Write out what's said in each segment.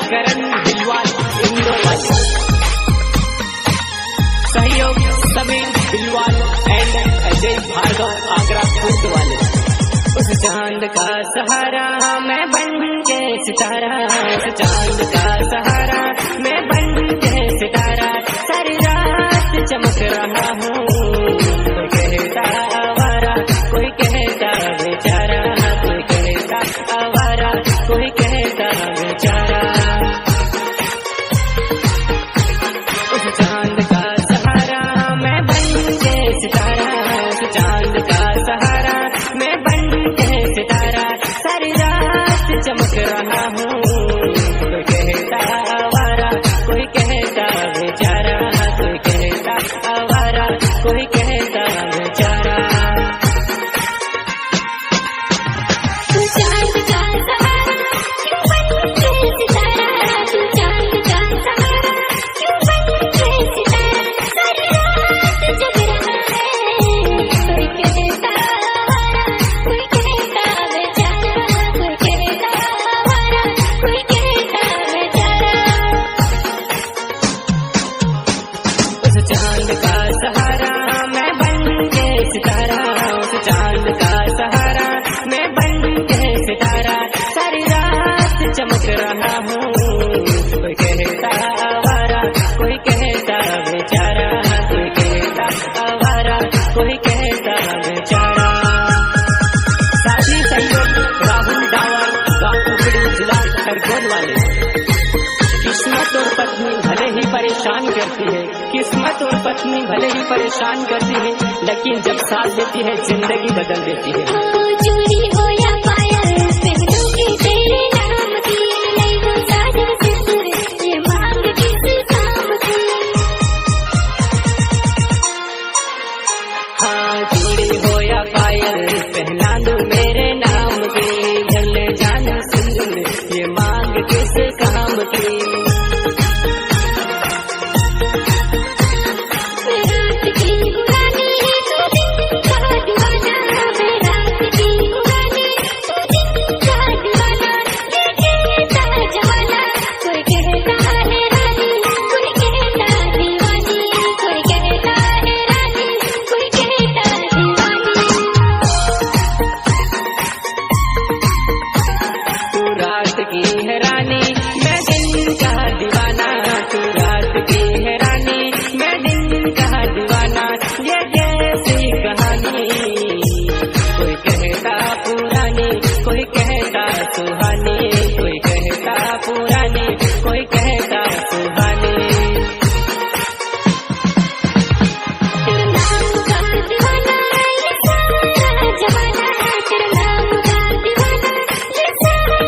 करण दिलवाल इंदौर वाले, सहयोग समीर दिलवाल एंड अजय भार्गव आगरा फूट वाले। उस चांद का सहारा मैं बन के सितारा, उस चांद का सहारा मैं बन के सितारा, सारी रात चमक रहा हूँ। कोई कहता आवारा, कोई कहता बेचारा, कोई कहता आवारा, कोई कहता बेचारा। उस चांद का सहारा मैं बन के सितारा, उस चांद का सहारा मैं बन के सितारा, सारी रात चमक रहा हूँ। कोई कहता आवारा, कोई कहता बेचारा, कोई कहता आवारा, कोई कहता बेचारा। तू चांद का सहारा क्यों बन के सितारा, तू चांद का सहारा क्यों बन के सितारा, सारी रात जग रहा है। कोई कहता आवारा, कोई कहता बेचारा, कोई कहता आवारा, कोई कहता बेचारा। उस चांद का सहारा मैं बन के सितारा, उस चांद का सहारा मैं बन के सितारा, सारी रात चमक रहा हूँ। कोई कहता आवारा, कोई कहता बेचारा, कोई कहता आवारा, कोई कहता बेचारा। साथी सहयोग राहुल डावर, गाँव उपड़ी, जिला खरगोन वाले। किस्मत और पत्नी भले ही परेशान करती है, किस्मत और पत्नी भले ही परेशान करती है, लेकिन जब साथ देती है जिंदगी बदल देती है। ओ चूड़ी हो या पायल पहनूंगी तेरे नाम की, नहीं वो साजन सिंदूर ये मांग किस काम की। हाँ चूड़ी हो या पायल पहना दूं मेरे नाम की, जल जान सिंदूर ये मांग किस काम की। मैं रात की पुरानी तू दिन का दीवाना, मैं रात की पुरानी तू दिन का दीवाना, ये कहता जमाना कोई कहता है रानी, कोई कहता दीवानी, कोई कहता है रानी, कोई कहता दीवानी। तू रात की है रानी मैं दिन का दीवाना, तू रात की है रानी मैं दिन का दीवाना, ये कैसी कहानी। कोई कहता पुरानी, कोई कहता सुहानी, कोई कहता पुरानी, कोई कहता सुहानी। तेरे नाम का दीवाना ये सारा जमाना, तेरे नाम का दीवाना ये सारा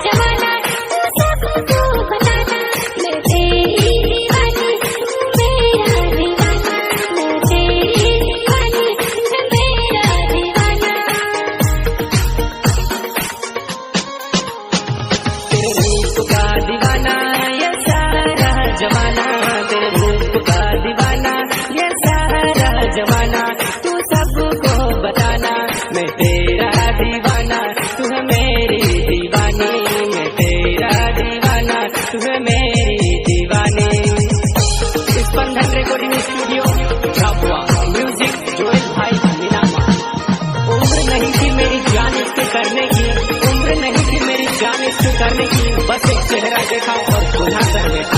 जमाना, तू सबको बताना मैं तेरी दीवानी, तू मेरा दीवाना, मैं तेरी दीवानी, मैं मेरा दीवाना। तेरे रूप का दीवाना ये सारा जमाना, तेरे रूप का दीवाना ये सारा जमाना, तू सबको बताना मैं तेरा दीवाना, तू है मेरी दीवानी, मैं तेरा दीवाना, तू है मेरी दीवानी। Spandan recording studio Jhabua, music Joel भाई मीनामा। उम्र नहीं थी मेरी जान इसके करने की, उम्र नहीं थी मेरी जान इसके करने की, बस एक चेहरा देखा और गुनाह कर बैठा।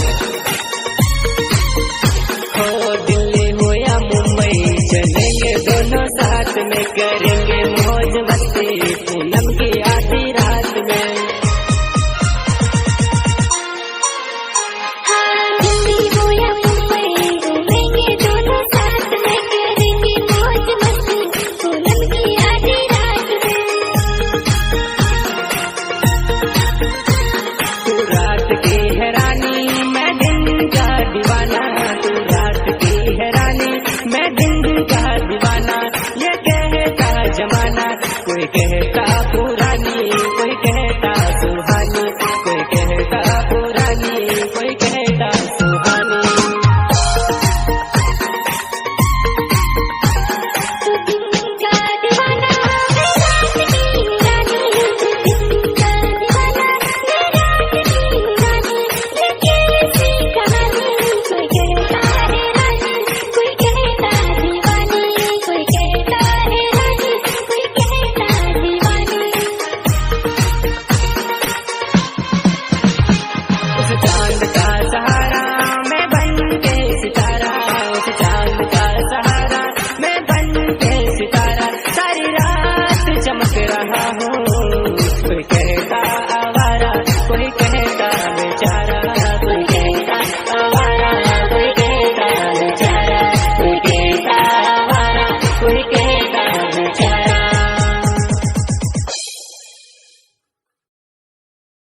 हो दिल्ली हो या मुंबई चलेंगे दोनों साथ में, करेंगे मौज मस्ती पूनम की आधी रात में। हाँ दिल्ली हो या मुंबई घूमेंगे दोनों साथ में, करेंगे मौज मस्ती पूनम की आधी रात में। तू रात की है रानी मैं दिन का दीवाना, तू रात की है रानी मैं दिन का दीवाना, ये कहता जमाना, कोई कहता